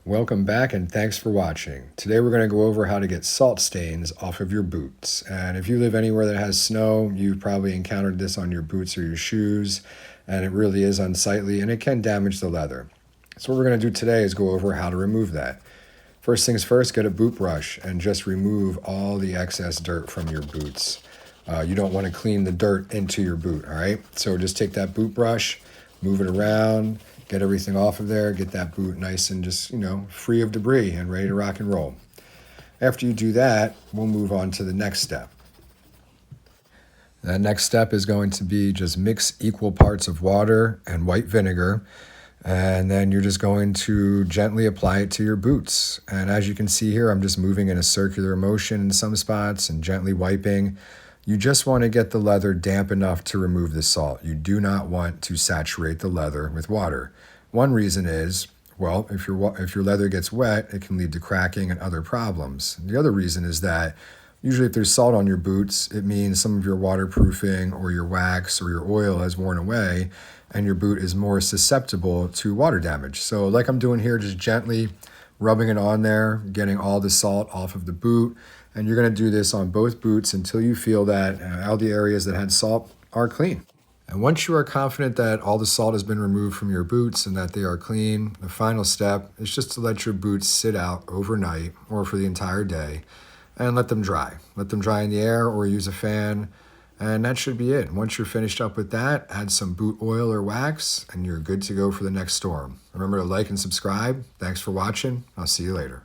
Welcome back and thanks for watching. Today we're going to go over how to get salt stains off of your boots. And if you live anywhere that has snow, you've probably encountered this on your boots or your shoes, and it really is unsightly and it can damage the leather. So what we're going to do today is go over how to remove that. First things first, get a boot brush and just remove all the excess dirt from your boots. You don't want to clean the dirt into your boot, all right? So just take that boot brush, move it around, get everything off of there, get that boot nice and just, free of debris and ready to rock and roll. After you do that, we'll move on to the next step. That next step is going to be just mix equal parts of water and white vinegar, and then you're just going to gently apply it to your boots. And as you can see here, I'm just moving in a circular motion in some spots and gently wiping. You just want to get the leather damp enough to remove the salt. You do not want to saturate the leather with water. One reason is, well, if your leather gets wet, it can lead to cracking and other problems. The other reason is that usually if there's salt on your boots, it means some of your waterproofing or your wax or your oil has worn away and your boot is more susceptible to water damage. So like I'm doing here, just gently rubbing it on there, getting all the salt off of the boot. And you're going to do this on both boots until you feel that all the areas that had salt are clean. And once you are confident that all the salt has been removed from your boots and that they are clean, the final step is just to let your boots sit out overnight or for the entire day and let them dry. Let them dry in the air or use a fan, and that should be it. Once you're finished up with that, add some boot oil or wax and you're good to go for the next storm. Remember to like and subscribe. Thanks for watching. I'll see you later.